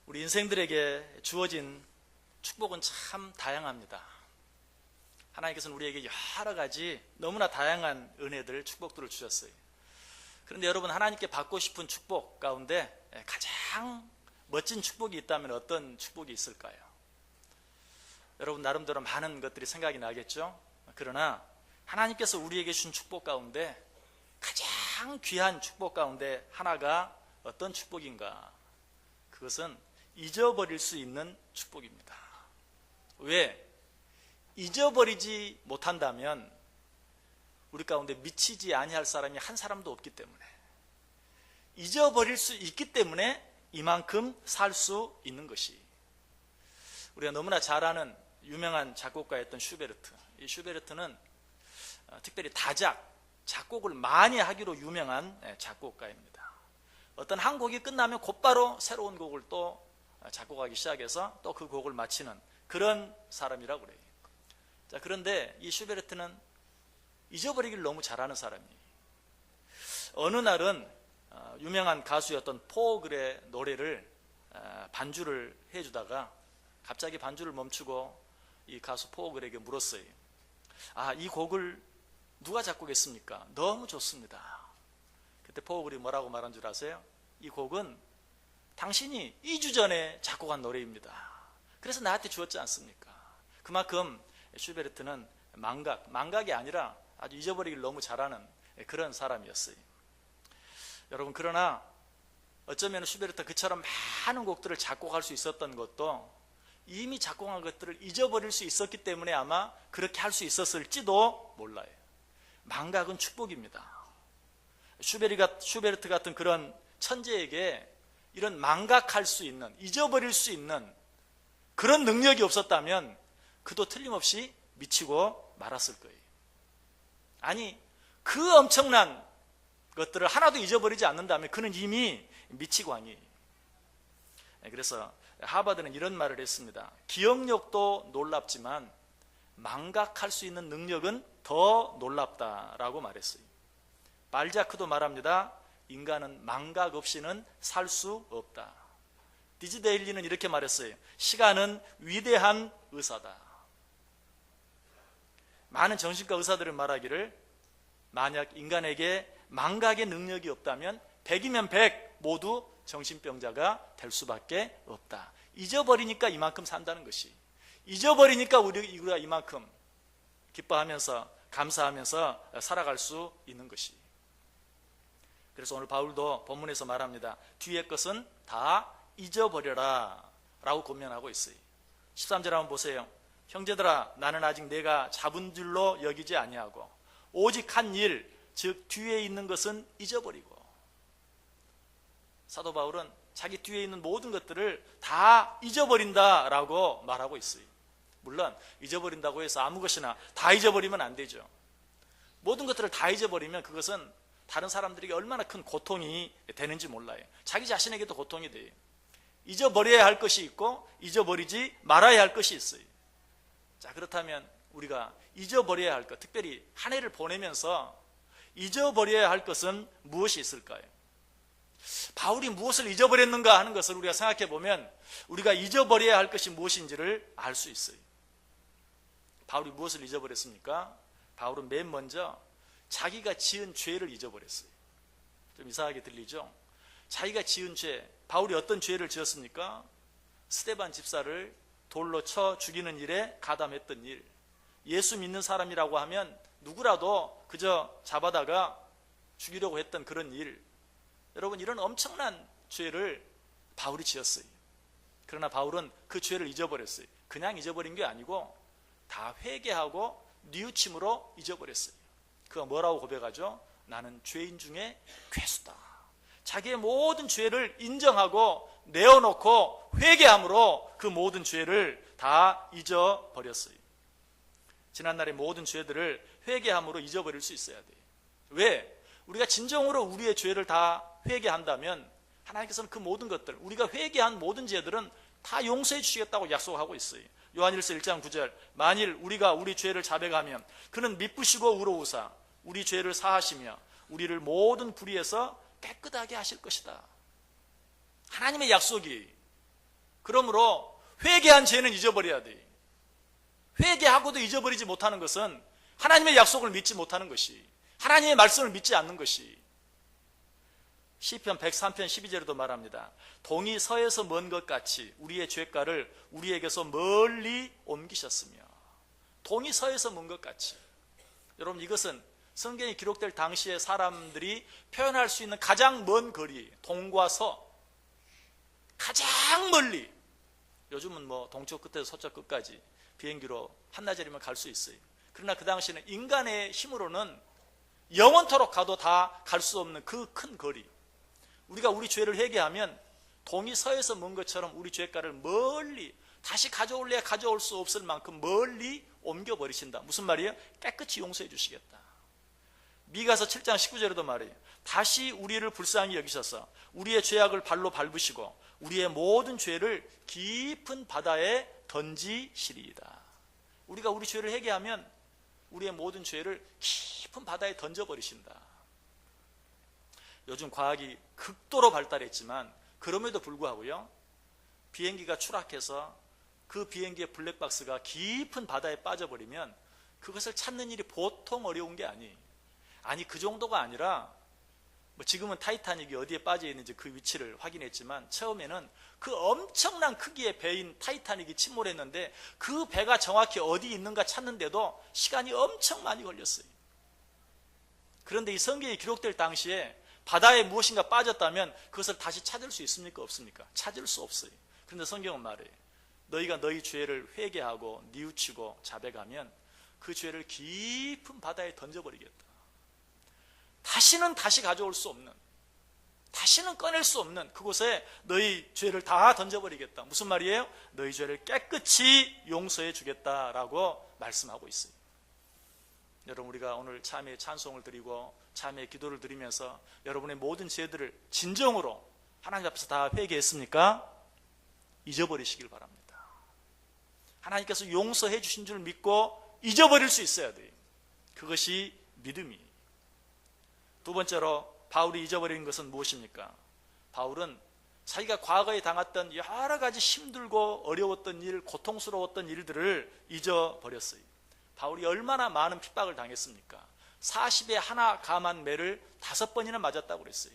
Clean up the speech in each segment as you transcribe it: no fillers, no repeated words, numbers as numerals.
우리 인생들에게 주어진 축복은 참 다양합니다. 하나님께서는 우리에게 여러 가지 너무나 다양한 은혜들, 축복들을 주셨어요. 그런데 여러분, 하나님께 받고 싶은 축복 가운데 가장 멋진 축복이 있다면 어떤 축복이 있을까요? 여러분, 나름대로 많은 것들이 생각이 나겠죠? 그러나 하나님께서 우리에게 주신 축복 가운데 가장 귀한 축복 가운데 하나가 어떤 축복인가? 그것은 잊어버릴 수 있는 축복입니다. 왜? 잊어버리지 못한다면 우리 가운데 미치지 아니할 사람이 한 사람도 없기 때문에, 잊어버릴 수 있기 때문에 이만큼 살 수 있는 것이, 우리가 너무나 잘 아는 유명한 작곡가였던 슈베르트. 이 슈베르트는 특별히 다작, 작곡을 많이 하기로 유명한 작곡가입니다. 어떤 한 곡이 끝나면 곧바로 새로운 곡을 또 작곡하기 시작해서 또 그 곡을 마치는 그런 사람이라고 그래요. 자, 그런데 이 슈베르트는 잊어버리기를 너무 잘하는 사람이에요. 어느 날은 유명한 가수였던 포글의 노래를 반주를 해주다가 갑자기 반주를 멈추고 이 가수 포글에게 물었어요. 이 곡을 누가 작곡했습니까? 너무 좋습니다. 그때 포글이 뭐라고 말한 줄 아세요? 이 곡은 당신이 2주 전에 작곡한 노래입니다. 그래서 나한테 주었지 않습니까? 그만큼 슈베르트는 망각이 아니라 아주 잊어버리기를 너무 잘하는 그런 사람이었어요. 여러분, 그러나 어쩌면 슈베르트가 그처럼 많은 곡들을 작곡할 수 있었던 것도 이미 작곡한 것들을 잊어버릴 수 있었기 때문에 아마 그렇게 할 수 있었을지도 몰라요. 망각은 축복입니다. 슈베르트 같은 그런 천재에게 이런 망각할 수 있는, 잊어버릴 수 있는 그런 능력이 없었다면 그도 틀림없이 미치고 말았을 거예요. 아니, 그 엄청난 것들을 하나도 잊어버리지 않는다면 그는 이미 미치광이에요. 그래서 하버드는 이런 말을 했습니다. 기억력도 놀랍지만 망각할 수 있는 능력은 더 놀랍다라고 말했어요. 발자크도 말합니다. 인간은 망각 없이는 살 수 없다. 디즈데일리는 이렇게 말했어요. 시간은 위대한 의사다. 많은 정신과 의사들은 말하기를, 만약 인간에게 망각의 능력이 없다면 100이면 100 모두 정신병자가 될 수밖에 없다. 잊어버리니까 이만큼 산다는 것이, 잊어버리니까 우리가 이만큼 기뻐하면서 감사하면서 살아갈 수 있는 것이. 그래서 오늘 바울도 본문에서 말합니다. 뒤의 것은 다 잊어버려라 라고 권면하고 있어요. 13절 한번 보세요. 형제들아, 나는 아직 내가 잡은 줄로 여기지 아니하고 오직 한 일, 즉 뒤에 있는 것은 잊어버리고. 사도 바울은 자기 뒤에 있는 모든 것들을 다 잊어버린다라고 말하고 있어요. 물론 잊어버린다고 해서 아무 것이나 다 잊어버리면 안 되죠. 모든 것들을 다 잊어버리면 그것은 다른 사람들에게 얼마나 큰 고통이 되는지 몰라요. 자기 자신에게도 고통이 돼요. 잊어버려야 할 것이 있고 잊어버리지 말아야 할 것이 있어요. 자, 그렇다면 우리가 잊어버려야 할 것, 특별히 한 해를 보내면서 잊어버려야 할 것은 무엇이 있을까요? 바울이 무엇을 잊어버렸는가 하는 것을 우리가 생각해 보면 우리가 잊어버려야 할 것이 무엇인지를 알 수 있어요. 바울이 무엇을 잊어버렸습니까? 바울은 맨 먼저 자기가 지은 죄를 잊어버렸어요. 좀 이상하게 들리죠? 자기가 지은 죄, 바울이 어떤 죄를 지었습니까? 스데반 집사를 돌로 쳐 죽이는 일에 가담했던 일. 예수 믿는 사람이라고 하면 누구라도 그저 잡아다가 죽이려고 했던 그런 일. 여러분, 이런 엄청난 죄를 바울이 지었어요. 그러나 바울은 그 죄를 잊어버렸어요. 그냥 잊어버린 게 아니고 다 회개하고 뉘우침으로 잊어버렸어요. 그가 뭐라고 고백하죠? 나는 죄인 중에 괴수다. 자기의 모든 죄를 인정하고 내어놓고 회개함으로 그 모든 죄를 다 잊어버렸어요. 지난날의 모든 죄들을 회개함으로 잊어버릴 수 있어야 돼요. 왜? 우리가 진정으로 우리의 죄를 다 회개한다면 하나님께서는 그 모든 것들, 우리가 회개한 모든 죄들은 다 용서해 주시겠다고 약속하고 있어요. 요한일서 1장 9절, 만일 우리가 우리 죄를 자백하면 그는 미쁘시고 의로우사 우리 죄를 사하시며 우리를 모든 불의에서 깨끗하게 하실 것이다. 하나님의 약속이. 그러므로 회개한 죄는 잊어버려야 돼. 회개하고도 잊어버리지 못하는 것은 하나님의 약속을 믿지 못하는 것이, 하나님의 말씀을 믿지 않는 것이. 시편 103편 12절에도 말합니다. 동이 서에서 먼 것 같이 우리의 죄가를 우리에게서 멀리 옮기셨으며. 동이 서에서 먼 것 같이. 여러분, 이것은 성경이 기록될 당시에 사람들이 표현할 수 있는 가장 먼 거리, 동과 서, 가장 멀리. 요즘은 뭐 동쪽 끝에서 서쪽 끝까지 비행기로 한나절이면 갈 수 있어요. 그러나 그 당시에는 인간의 힘으로는 영원토록 가도 다 갈 수 없는 그 큰 거리. 우리가 우리 죄를 회개하면 동이 서에서 먼 것처럼 우리 죄가를 멀리, 다시 가져올래야 가져올 수 없을 만큼 멀리 옮겨버리신다. 무슨 말이에요? 깨끗이 용서해 주시겠다. 미가서 7장 19절에도 말해요. 다시 우리를 불쌍히 여기셔서 우리의 죄악을 발로 밟으시고 우리의 모든 죄를 깊은 바다에 던지시리이다. 우리가 우리 죄를 회개하면 우리의 모든 죄를 깊은 바다에 던져버리신다. 요즘 과학이 극도로 발달했지만 그럼에도 불구하고요, 비행기가 추락해서 그 비행기의 블랙박스가 깊은 바다에 빠져버리면 그것을 찾는 일이 보통 어려운 게 아니, 그 정도가 아니라, 뭐 지금은 타이타닉이 어디에 빠져 있는지 그 위치를 확인했지만 처음에는 그 엄청난 크기의 배인 타이타닉이 침몰했는데 그 배가 정확히 어디 있는가 찾는데도 시간이 엄청 많이 걸렸어요. 그런데 이 성경이 기록될 당시에 바다에 무엇인가 빠졌다면 그것을 다시 찾을 수 있습니까? 없습니까? 찾을 수 없어요. 그런데 성경은 말해요. 너희가 너희 죄를 회개하고 뉘우치고 자백하면 그 죄를 깊은 바다에 던져버리겠다. 다시는 다시 가져올 수 없는, 다시는 꺼낼 수 없는 그곳에 너희 죄를 다 던져버리겠다. 무슨 말이에요? 너희 죄를 깨끗이 용서해 주겠다라고 말씀하고 있어요. 여러분, 우리가 오늘 참회의 찬송을 드리고 참회의 기도를 드리면서 여러분의 모든 죄들을 진정으로 하나님 앞에서 다 회개했습니까? 잊어버리시길 바랍니다. 하나님께서 용서해 주신 줄 믿고 잊어버릴 수 있어야 돼요. 그것이 믿음이에요. 두 번째로 바울이 잊어버린 것은 무엇입니까? 바울은 자기가 과거에 당했던 여러 가지 힘들고 어려웠던 일, 고통스러웠던 일들을 잊어버렸어요. 바울이 얼마나 많은 핍박을 당했습니까? 40에 하나 감한 매를 5번이나 맞았다고 그랬어요.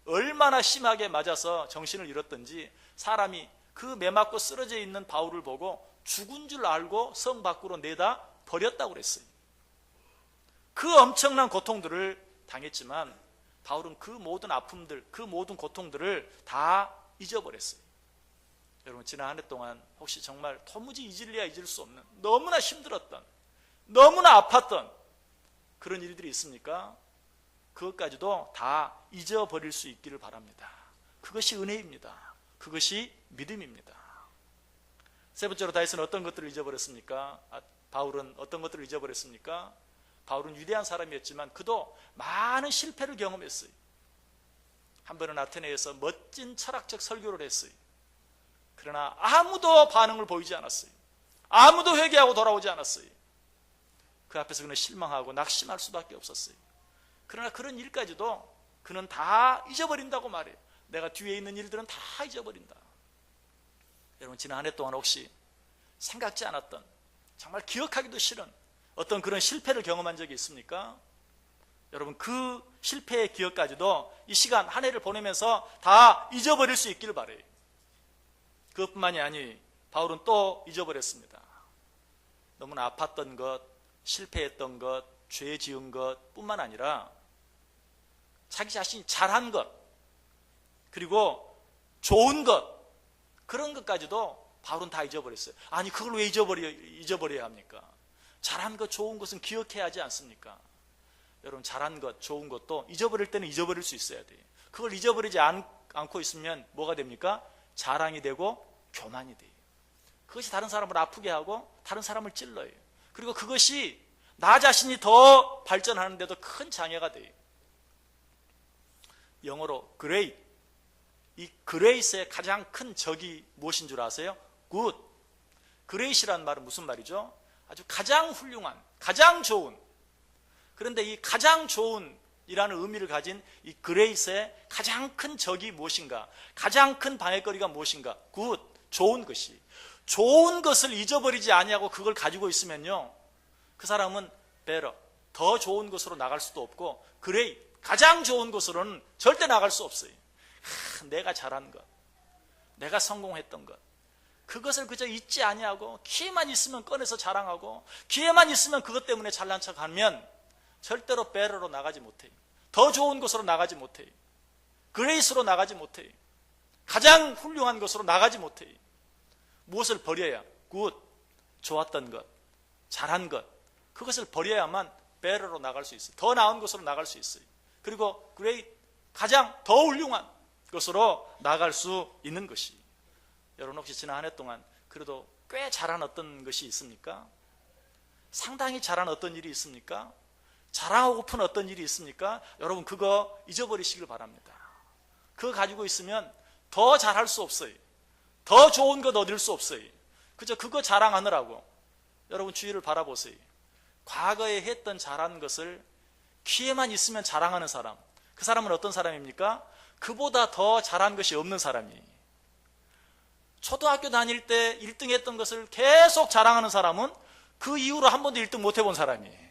얼마나 심하게 맞아서 정신을 잃었던지 사람이 그 매 맞고 쓰러져 있는 바울을 보고 죽은 줄 알고 성 밖으로 내다 버렸다고 그랬어요. 그 엄청난 고통들을 당했지만 바울은 그 모든 아픔들, 그 모든 고통들을 다 잊어버렸어요. 여러분, 지난 한 해 동안 혹시 정말 도무지 잊을래야 잊을 수 없는, 너무나 힘들었던, 너무나 아팠던 그런 일들이 있습니까? 그것까지도 다 잊어버릴 수 있기를 바랍니다. 그것이 은혜입니다. 그것이 믿음입니다. 세 번째로 다윗은 어떤 것들을 잊어버렸습니까? 바울은 어떤 것들을 잊어버렸습니까? 바울은 위대한 사람이었지만 그도 많은 실패를 경험했어요. 한 번은 아테네에서 멋진 철학적 설교를 했어요. 그러나 아무도 반응을 보이지 않았어요. 아무도 회개하고 돌아오지 않았어요. 그 앞에서 그는 실망하고 낙심할 수밖에 없었어요. 그러나 그런 일까지도 그는 다 잊어버린다고 말해요. 내가 뒤에 있는 일들은 다 잊어버린다. 여러분, 지난 한 해 동안 혹시 생각지 않았던, 정말 기억하기도 싫은 어떤 그런 실패를 경험한 적이 있습니까? 여러분, 그 실패의 기억까지도 이 시간 한 해를 보내면서 다 잊어버릴 수 있기를 바라요. 그것뿐만이 아니 바울은 또 잊어버렸습니다. 너무나 아팠던 것, 실패했던 것, 죄 지은 것 뿐만 아니라 자기 자신이 잘한 것, 그리고 좋은 것, 그런 것까지도 바울은 다 잊어버렸어요. 아니, 그걸 왜 잊어버려야 합니까? 잘한 것, 좋은 것은 기억해야 하지 않습니까? 여러분, 잘한 것, 좋은 것도 잊어버릴 때는 잊어버릴 수 있어야 돼요. 그걸 잊어버리지 않고 있으면 뭐가 됩니까? 자랑이 되고 교만이 돼요. 그것이 다른 사람을 아프게 하고 다른 사람을 찔러요. 그리고 그것이 나 자신이 더 발전하는 데도 큰 장애가 돼요. 영어로 great, 이 grace의 가장 큰 적이 무엇인 줄 아세요? good. great이라는 말은 무슨 말이죠? 아주 가장 훌륭한, 가장 좋은. 그런데 이 가장 좋은 이라는 의미를 가진 이 grace의 가장 큰 적이 무엇인가? 가장 큰 방해거리가 무엇인가? good, 좋은 것이. 좋은 것을 잊어버리지 아니하고 그걸 가지고 있으면요, 그 사람은 better, 더 좋은 것으로 나갈 수도 없고, great, 가장 좋은 것으로는 절대 나갈 수 없어요. 내가 잘한 것, 내가 성공했던 것, 그것을 그저 잊지 아니하고 기회만 있으면 꺼내서 자랑하고 기회만 있으면 그것 때문에 잘난 척하면 절대로 better로 나가지 못해요. 더 좋은 것으로 나가지 못해요. 그레이스로 나가지 못해요. 가장 훌륭한 것으로 나가지 못해요. 무엇을 버려야? 굿, 좋았던 것, 잘한 것, 그것을 버려야만 better로 나갈 수 있어요. 더 나은 것으로 나갈 수 있어요. 그리고 great, 가장 더 훌륭한 것으로 나갈 수 있는 것이. 여러분 혹시 지난 한 해 동안 그래도 꽤 잘한 어떤 것이 있습니까? 상당히 잘한 어떤 일이 있습니까? 자랑하고픈 어떤 일이 있습니까? 여러분 그거 잊어버리시길 바랍니다. 그거 가지고 있으면 더 잘할 수 없어요. 더 좋은 것 얻을 수 없어요. 그저 그거 자랑하느라고. 여러분 주위를 바라보세요. 과거에 했던 잘한 것을 기회만 있으면 자랑하는 사람, 그 사람은 어떤 사람입니까? 그보다 더 잘한 것이 없는 사람이에요. 초등학교 다닐 때 1등 했던 것을 계속 자랑하는 사람은 그 이후로 한 번도 1등 못 해본 사람이에요.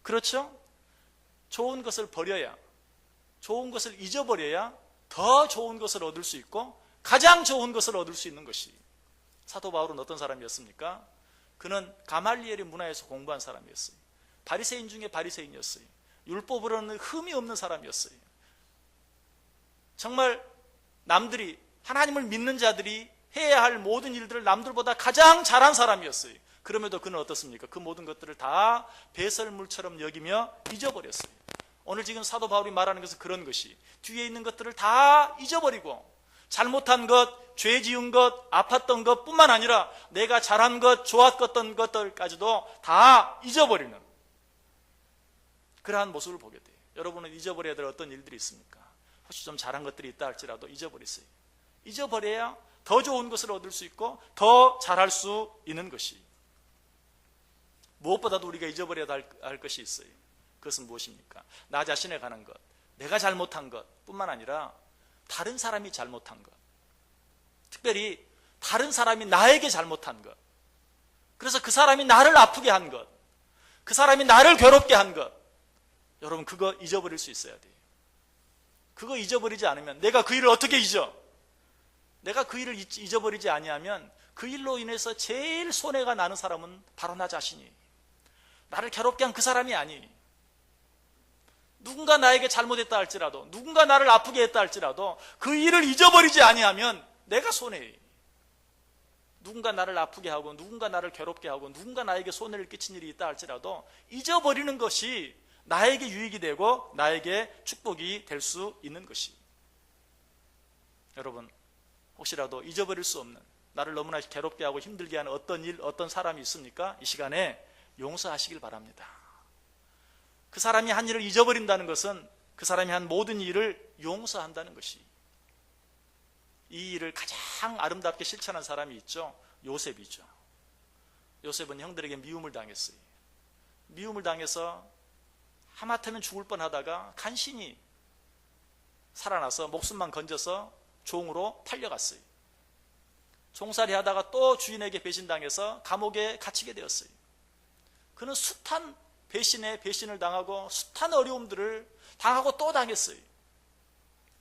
그렇죠? 좋은 것을 버려야, 좋은 것을 잊어버려야 더 좋은 것을 얻을 수 있고 가장 좋은 것을 얻을 수 있는 것이. 사도 바울은 어떤 사람이었습니까? 그는 가말리엘의 문화에서 공부한 사람이었어요. 바리새인 중에 바리새인이었어요. 율법으로는 흠이 없는 사람이었어요. 정말 남들이, 하나님을 믿는 자들이 해야 할 모든 일들을 남들보다 가장 잘한 사람이었어요. 그럼에도 그는 어떻습니까? 그 모든 것들을 다 배설물처럼 여기며 잊어버렸어요. 오늘 지금 사도 바울이 말하는 것은 그런 것이, 뒤에 있는 것들을 다 잊어버리고 잘못한 것, 죄 지은 것, 아팠던 것 뿐만 아니라 내가 잘한 것, 좋았던 것들까지도 다 잊어버리는 그러한 모습을 보게 돼요. 여러분은 잊어버려야 될 어떤 일들이 있습니까? 혹시 좀 잘한 것들이 있다 할지라도 잊어버리세요. 잊어버려야 더 좋은 것을 얻을 수 있고 더 잘할 수 있는 것이. 무엇보다도 우리가 잊어버려야 할 것이 있어요. 그것은 무엇입니까? 나 자신에 관한 것, 내가 잘못한 것 뿐만 아니라 다른 사람이 잘못한 것, 특별히 다른 사람이 나에게 잘못한 것, 그래서 그 사람이 나를 아프게 한 것, 그 사람이 나를 괴롭게 한 것, 여러분 그거 잊어버릴 수 있어야 돼요. 그거 잊어버리지 않으면, 내가 그 일을 어떻게 잊어? 내가 그 일을 잊어버리지 아니하면 그 일로 인해서 제일 손해가 나는 사람은 바로 나 자신이에요. 나를 괴롭게 한 그 사람이 아니에요. 누군가 나에게 잘못했다 할지라도, 누군가 나를 아프게 했다 할지라도 그 일을 잊어버리지 아니하면 내가 손해예요. 누군가 나를 아프게 하고 누군가 나를 괴롭게 하고 누군가 나에게 손해를 끼친 일이 있다 할지라도 잊어버리는 것이 나에게 유익이 되고 나에게 축복이 될 수 있는 것이. 여러분 혹시라도 잊어버릴 수 없는, 나를 너무나 괴롭게 하고 힘들게 하는 어떤 일, 어떤 사람이 있습니까? 이 시간에 용서하시길 바랍니다. 그 사람이 한 일을 잊어버린다는 것은 그 사람이 한 모든 일을 용서한다는 것이. 이 일을 가장 아름답게 실천한 사람이 있죠. 요셉이죠. 요셉은 형들에게 미움을 당했어요. 미움을 당해서 하마터면 죽을 뻔하다가 간신히 살아나서 목숨만 건져서 종으로 팔려갔어요. 종살이 하다가 또 주인에게 배신당해서 감옥에 갇히게 되었어요. 그는 숱한 배신에 배신을 당하고 숱한 어려움들을 당하고 또 당했어요.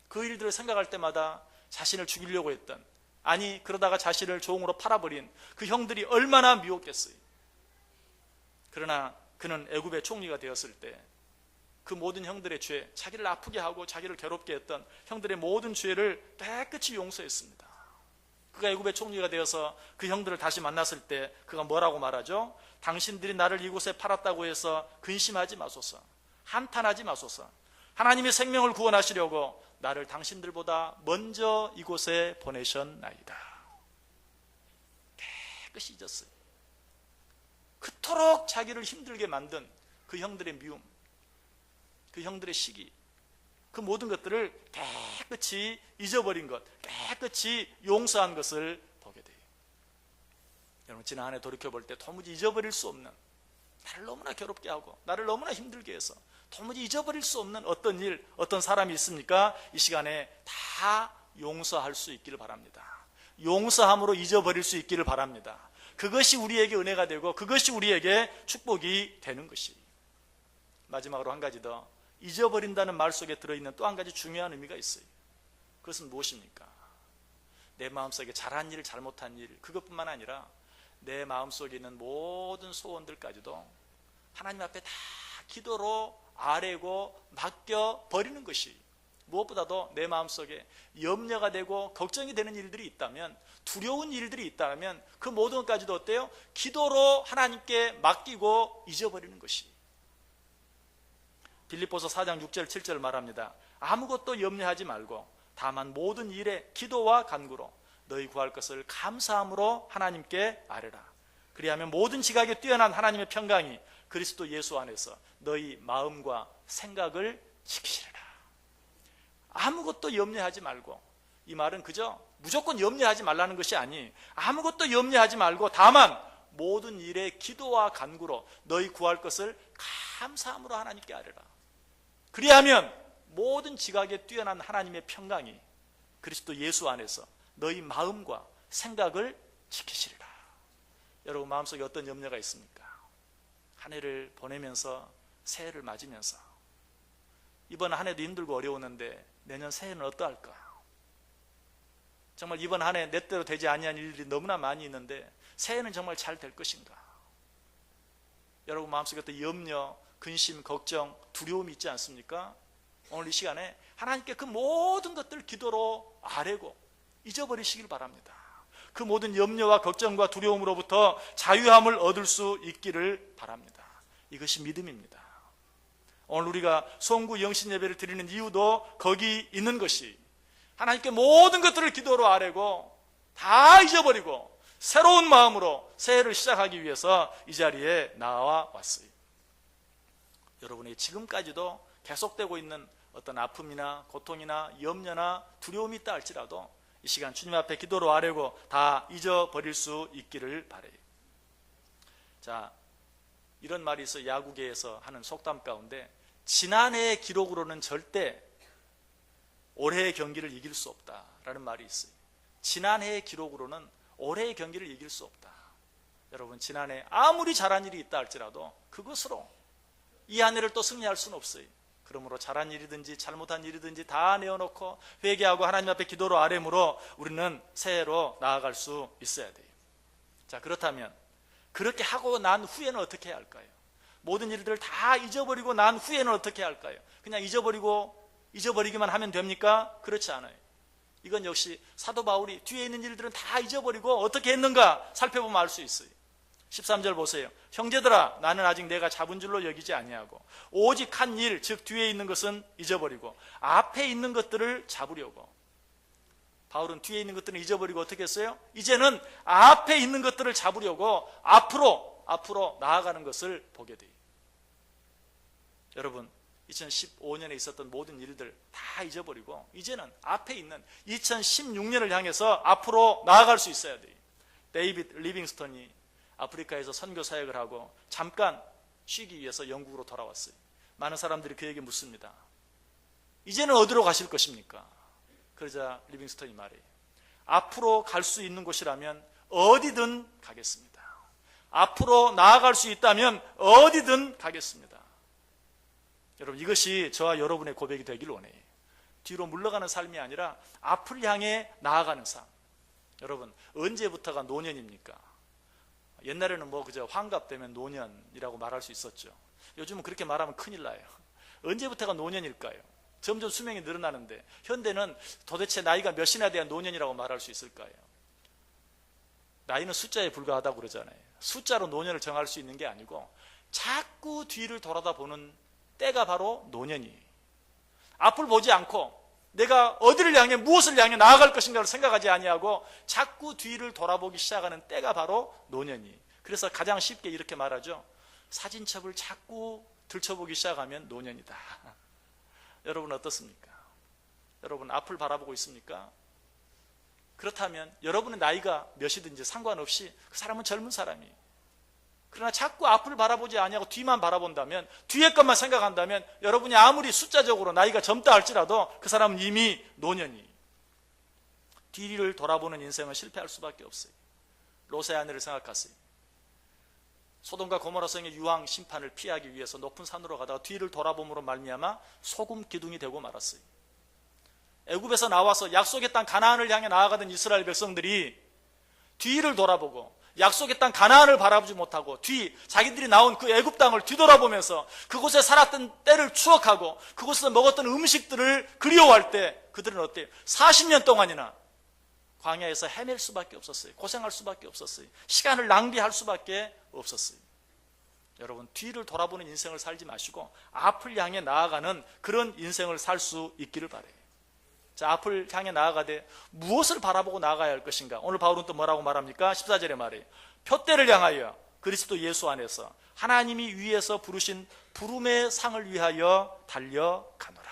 그 일들을 생각할 때마다 자신을 죽이려고 했던, 아니 그러다가 자신을 종으로 팔아버린 그 형들이 얼마나 미웠겠어요. 그러나 그는 애굽의 총리가 되었을 때 그 모든 형들의 죄, 자기를 아프게 하고 자기를 괴롭게 했던 형들의 모든 죄를 깨끗이 용서했습니다. 그가 애굽의 총리가 되어서 그 형들을 다시 만났을 때 그가 뭐라고 말하죠? 당신들이 나를 이곳에 팔았다고 해서 근심하지 마소서, 한탄하지 마소서. 하나님의 생명을 구원하시려고 나를 당신들보다 먼저 이곳에 보내셨나이다. 깨끗이 잊었어요. 그토록 자기를 힘들게 만든 그 형들의 미움, 그 형들의 시기, 그 모든 것들을 깨끗이 잊어버린 것, 깨끗이 용서한 것을 보게 돼요. 여러분 지난 한 해 돌이켜볼 때 도무지 잊어버릴 수 없는, 나를 너무나 괴롭게 하고 나를 너무나 힘들게 해서 도무지 잊어버릴 수 없는 어떤 일, 어떤 사람이 있습니까? 이 시간에 다 용서할 수 있기를 바랍니다. 용서함으로 잊어버릴 수 있기를 바랍니다. 그것이 우리에게 은혜가 되고 그것이 우리에게 축복이 되는 것이. 마지막으로 한 가지 더, 잊어버린다는 말 속에 들어있는 또 한 가지 중요한 의미가 있어요. 그것은 무엇입니까? 내 마음속에 잘한 일, 잘못한 일, 그것뿐만 아니라 내 마음속에 있는 모든 소원들까지도 하나님 앞에 다 기도로 아뢰고 맡겨버리는 것이, 무엇보다도 내 마음속에 염려가 되고 걱정이 되는 일들이 있다면, 두려운 일들이 있다면 그 모든 것까지도 어때요? 기도로 하나님께 맡기고 잊어버리는 것이. 빌립보서 4장 6절 7절 말합니다. 아무것도 염려하지 말고 다만 모든 일에 기도와 간구로 너희 구할 것을 감사함으로 하나님께 아뢰라. 그리하면 모든 지각에 뛰어난 하나님의 평강이 그리스도 예수 안에서 너희 마음과 생각을 지키시리라. 아무것도 염려하지 말고, 이 말은 그저 무조건 염려하지 말라는 것이 아니, 아무것도 염려하지 말고 다만 모든 일에 기도와 간구로 너희 구할 것을 감사함으로 하나님께 아뢰라. 그리하면 모든 지각에 뛰어난 하나님의 평강이 그리스도 예수 안에서 너희 마음과 생각을 지키시리라. 여러분 마음속에 어떤 염려가 있습니까? 한 해를 보내면서, 새해를 맞으면서 이번 한 해도 힘들고 어려웠는데 내년 새해는 어떠할까? 정말 이번 한 해 내 뜻대로 되지 아니한 일들이 너무나 많이 있는데 새해는 정말 잘 될 것인가? 여러분 마음속에 어떤 염려, 근심, 걱정, 두려움이 있지 않습니까? 오늘 이 시간에 하나님께 그 모든 것들을 기도로 아뢰고 잊어버리시길 바랍니다. 그 모든 염려와 걱정과 두려움으로부터 자유함을 얻을 수 있기를 바랍니다. 이것이 믿음입니다. 오늘 우리가 송구 영신 예배를 드리는 이유도 거기 있는 것이, 하나님께 모든 것들을 기도로 아뢰고 다 잊어버리고 새로운 마음으로 새해를 시작하기 위해서 이 자리에 나와 왔어요. 여러분이 지금까지도 계속되고 있는 어떤 아픔이나 고통이나 염려나 두려움이 있다 할지라도 이 시간 주님 앞에 기도로 아뢰고 다 잊어버릴 수 있기를 바라요. 자, 이런 말이 있어 야구계에서 하는 속담 가운데, 지난해의 기록으로는 절대 올해의 경기를 이길 수 없다라는 말이 있어요. 지난해의 기록으로는 올해의 경기를 이길 수 없다. 여러분 지난해 아무리 잘한 일이 있다 할지라도 그것으로 이 한 해를 또 승리할 수는 없어요. 그러므로 잘한 일이든지 잘못한 일이든지 다 내어놓고 회개하고 하나님 앞에 기도로 아뢰므로 우리는 새해로 나아갈 수 있어야 돼요. 자, 그렇다면 그렇게 하고 난 후에는 어떻게 해야 할까요? 모든 일들을 다 잊어버리고 난 후에는 어떻게 해야 할까요? 그냥 잊어버리기만 하면 됩니까? 그렇지 않아요. 이건 역시 사도 바울이 뒤에 있는 일들은 다 잊어버리고 어떻게 했는가 살펴보면 알 수 있어요. 13절 보세요. 형제들아, 나는 아직 내가 잡은 줄로 여기지 아니하고 오직 한 일, 즉 뒤에 있는 것은 잊어버리고 앞에 있는 것들을 잡으려고. 바울은 뒤에 있는 것들은 잊어버리고 어떻게 했어요? 이제는 앞에 있는 것들을 잡으려고 앞으로 나아가는 것을 보게 돼요. 여러분 2015년에 있었던 모든 일들 다 잊어버리고 이제는 앞에 있는 2016년을 향해서 앞으로 나아갈 수 있어야 돼요. 데이빗 리빙스턴이 아프리카에서 선교 사역을 하고 잠깐 쉬기 위해서 영국으로 돌아왔어요. 많은 사람들이 그에게 묻습니다. 이제는 어디로 가실 것입니까? 그러자 리빙스턴이 말해요. 앞으로 갈 수 있는 곳이라면 어디든 가겠습니다. 앞으로 나아갈 수 있다면 어디든 가겠습니다. 여러분 이것이 저와 여러분의 고백이 되길 원해요. 뒤로 물러가는 삶이 아니라 앞을 향해 나아가는 삶. 여러분 언제부터가 노년입니까? 옛날에는 그저 환갑 되면 노년이라고 말할 수 있었죠. 요즘은 그렇게 말하면 큰일 나요. 언제부터가 노년일까요? 점점 수명이 늘어나는데 현대는 도대체 나이가 몇이나 돼야 노년이라고 말할 수 있을까요? 나이는 숫자에 불과하다고 그러잖아요. 숫자로 노년을 정할 수 있는 게 아니고 자꾸 뒤를 돌아다보는 때가 바로 노년이에요. 앞을 보지 않고 내가 어디를 향해 무엇을 향해 나아갈 것인가를 생각하지 아니하고 자꾸 뒤를 돌아보기 시작하는 때가 바로 노년이에요. 그래서 가장 쉽게 이렇게 말하죠. 사진첩을 자꾸 들춰보기 시작하면 노년이다. 여러분 어떻습니까? 여러분 앞을 바라보고 있습니까? 그렇다면 여러분의 나이가 몇이든지 상관없이 그 사람은 젊은 사람이에요. 그러나 자꾸 앞을 바라보지 아니하고 뒤만 바라본다면, 뒤의 것만 생각한다면 여러분이 아무리 숫자적으로 나이가 젊다 할지라도 그 사람은 이미 노년이. 뒤를 돌아보는 인생은 실패할 수밖에 없어요. 롯의 아내를 생각하세요. 소돔과 고모라 성의 유황 심판을 피하기 위해서 높은 산으로 가다가 뒤를 돌아봄으로 말미암아 소금 기둥이 되고 말았어요. 애굽에서 나와서 약속의 땅 가나안을 향해 나아가던 이스라엘 백성들이 뒤를 돌아보고 약속의 땅 가나안을 바라보지 못하고 자기들이 나온 그 애굽 땅을 뒤돌아보면서 그곳에 살았던 때를 추억하고 그곳에서 먹었던 음식들을 그리워할 때 그들은 어때요? 40년 동안이나 광야에서 헤맬 수밖에 없었어요. 고생할 수밖에 없었어요. 시간을 낭비할 수밖에 없었어요. 여러분, 뒤를 돌아보는 인생을 살지 마시고 앞을 향해 나아가는 그런 인생을 살 수 있기를 바라요. 자, 앞을 향해 나아가되 무엇을 바라보고 나아가야 할 것인가? 오늘 바울은 또 뭐라고 말합니까? 14절에 말해요. 표대를 향하여 그리스도 예수 안에서 하나님이 위에서 부르신 부름의 상을 위하여 달려가노라.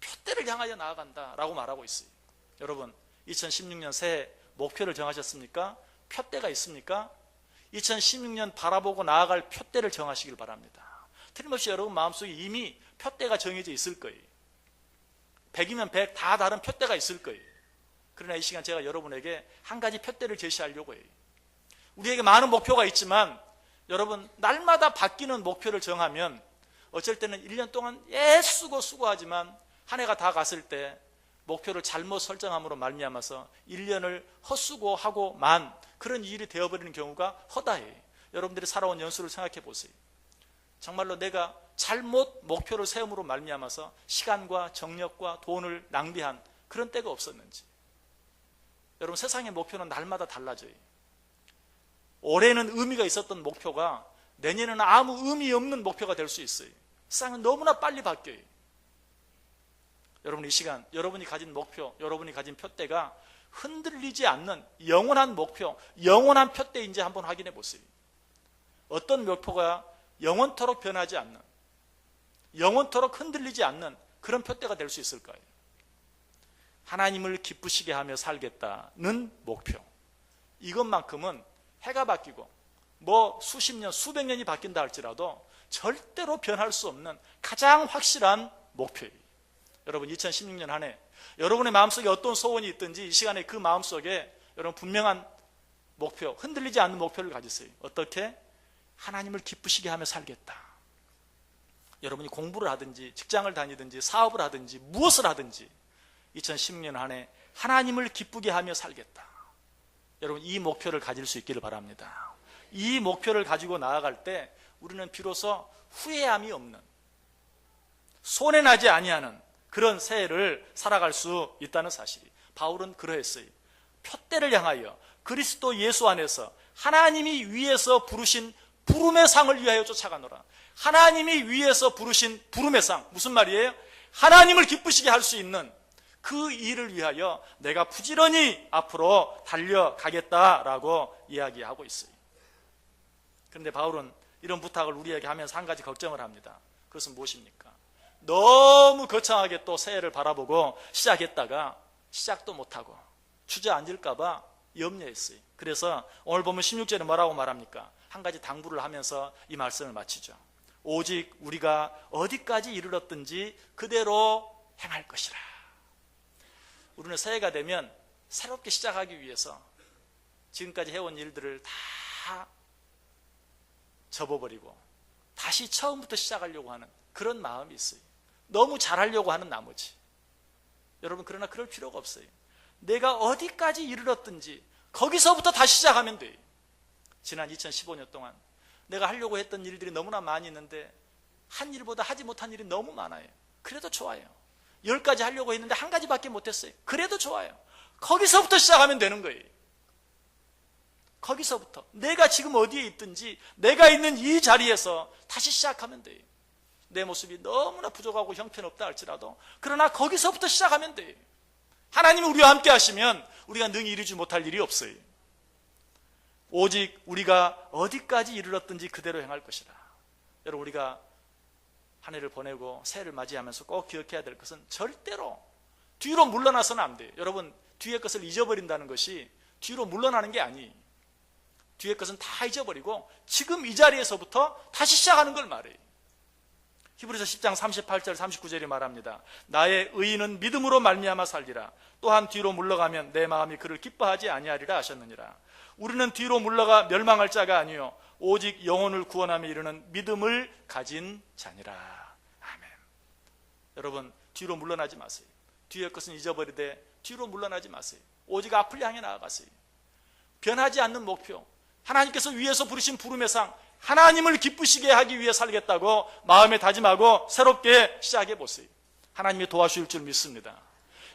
표대를 향하여 나아간다라고 말하고 있어요. 여러분, 2016년 새해 목표를 정하셨습니까? 표대가 있습니까? 2016년 바라보고 나아갈 표대를 정하시길 바랍니다. 틀림없이 여러분 마음속에 이미 표대가 정해져 있을 거예요. 100이면 100 다 다른 표대가 있을 거예요. 그러나 이 시간 제가 여러분에게 한 가지 표대를 제시하려고 해요. 우리에게 많은 목표가 있지만 여러분, 날마다 바뀌는 목표를 정하면 어쩔 때는 1년 동안 애쓰고 수고하지만 한 해가 다 갔을 때 목표를 잘못 설정함으로 말미암아서 1년을 헛수고하고만 그런 일이 되어버리는 경우가 허다해요. 여러분들이 살아온 연수를 생각해 보세요. 정말로 내가 잘못 목표를 세움으로 말미암아서 시간과 정력과 돈을 낭비한 그런 때가 없었는지. 여러분, 세상의 목표는 날마다 달라져요. 올해는 의미가 있었던 목표가 내년에는 아무 의미 없는 목표가 될 수 있어요. 세상은 너무나 빨리 바뀌어요. 여러분, 이 시간 여러분이 가진 목표, 여러분이 가진 표대가 흔들리지 않는 영원한 목표, 영원한 표대인지 한번 확인해 보세요. 어떤 목표가 영원토록 변하지 않는, 영원토록 흔들리지 않는 그런 표대가 될 수 있을까요? 하나님을 기쁘시게 하며 살겠다는 목표. 이것만큼은 해가 바뀌고 뭐 수십 년, 수백 년이 바뀐다 할지라도 절대로 변할 수 없는 가장 확실한 목표예요. 여러분, 2016년 한 해 여러분의 마음속에 어떤 소원이 있든지 이 시간에 그 마음속에 여러분 분명한 목표, 흔들리지 않는 목표를 가지세요. 어떻게? 하나님을 기쁘시게 하며 살겠다. 여러분이 공부를 하든지 직장을 다니든지 사업을 하든지 무엇을 하든지 2016년 한 해 하나님을 기쁘게 하며 살겠다. 여러분, 이 목표를 가질 수 있기를 바랍니다. 이 목표를 가지고 나아갈 때 우리는 비로소 후회함이 없는, 손해나지 아니하는 그런 새해를 살아갈 수 있다는 사실이. 바울은 그러했어요. 표대를 향하여 그리스도 예수 안에서 하나님이 위에서 부르신 부름의 상을 위하여 쫓아가노라. 하나님이 위에서 부르신 부름의 상, 무슨 말이에요? 하나님을 기쁘시게 할 수 있는 그 일을 위하여 내가 부지런히 앞으로 달려가겠다라고 이야기하고 있어요. 그런데 바울은 이런 부탁을 우리에게 하면서 한 가지 걱정을 합니다. 그것은 무엇입니까? 너무 거창하게 또 새해를 바라보고 시작했다가 시작도 못하고 주저앉을까 봐 염려했어요. 그래서 오늘 보면 16절에 뭐라고 말합니까? 한 가지 당부를 하면서 이 말씀을 마치죠. 오직 우리가 어디까지 이르렀든지 그대로 행할 것이라. 우리는 새해가 되면 새롭게 시작하기 위해서 지금까지 해온 일들을 다 접어버리고 다시 처음부터 시작하려고 하는 그런 마음이 있어요. 너무 잘하려고 하는 나머지. 여러분, 그러나 그럴 필요가 없어요. 내가 어디까지 이르렀든지 거기서부터 다시 시작하면 돼요. 지난 2015년 동안 내가 하려고 했던 일들이 너무나 많이 있는데 한 일보다 하지 못한 일이 너무 많아요. 그래도 좋아요. 10가지 하려고 했는데 한 가지밖에 못했어요. 그래도 좋아요. 거기서부터 시작하면 되는 거예요. 거기서부터 내가 지금 어디에 있든지 내가 있는 이 자리에서 다시 시작하면 돼요. 내 모습이 너무나 부족하고 형편없다 할지라도 그러나 거기서부터 시작하면 돼요. 하나님이 우리와 함께 하시면 우리가 능히 이루지 못할 일이 없어요. 오직 우리가 어디까지 이르렀든지 그대로 행할 것이라. 여러분, 우리가 한 해를 보내고 새해를 맞이하면서 꼭 기억해야 될 것은 절대로 뒤로 물러나서는 안 돼요. 여러분, 뒤의 것을 잊어버린다는 것이 뒤로 물러나는 게 아니에요. 뒤의 것은 다 잊어버리고 지금 이 자리에서부터 다시 시작하는 걸 말해요. 히브리서 10장 38절 39절이 말합니다. 나의 의인은 믿음으로 말미암아 살리라. 또한 뒤로 물러가면 내 마음이 그를 기뻐하지 아니하리라 하셨느니라. 우리는 뒤로 물러가 멸망할 자가 아니요 오직 영혼을 구원함에 이르는 믿음을 가진 자니라. 아멘. 여러분, 뒤로 물러나지 마세요. 뒤의 것은 잊어버리되 뒤로 물러나지 마세요. 오직 앞을 향해 나아가세요. 변하지 않는 목표, 하나님께서 위에서 부르신 부름의 상, 하나님을 기쁘시게 하기 위해 살겠다고 마음에 다짐하고 새롭게 시작해 보세요. 하나님이 도와주실 줄 믿습니다.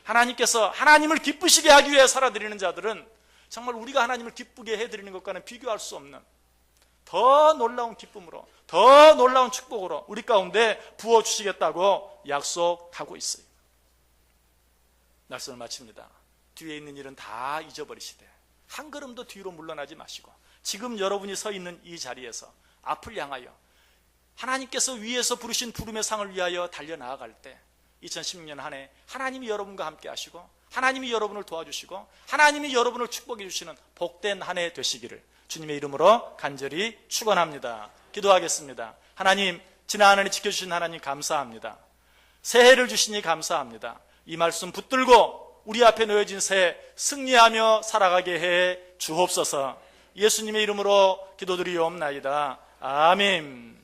하나님께서 하나님을 기쁘시게 하기 위해 살아드리는 자들은 정말 우리가 하나님을 기쁘게 해드리는 것과는 비교할 수 없는 더 놀라운 기쁨으로, 더 놀라운 축복으로 우리 가운데 부어주시겠다고 약속하고 있어요. 말씀을 마칩니다. 뒤에 있는 일은 다 잊어버리시되 한 걸음도 뒤로 물러나지 마시고 지금 여러분이 서 있는 이 자리에서 앞을 향하여 하나님께서 위에서 부르신 부름의 상을 위하여 달려나아갈 때 2016년 한 해 하나님이 여러분과 함께 하시고 하나님이 여러분을 도와주시고 하나님이 여러분을 축복해 주시는 복된 한 해 되시기를 주님의 이름으로 간절히 축원합니다. 기도하겠습니다. 하나님, 지난 한 해 지켜주신 하나님 감사합니다. 새해를 주시니 감사합니다. 이 말씀 붙들고 우리 앞에 놓여진 새해 승리하며 살아가게 해 주옵소서. 예수님의 이름으로 기도드리옵나이다. 아멘.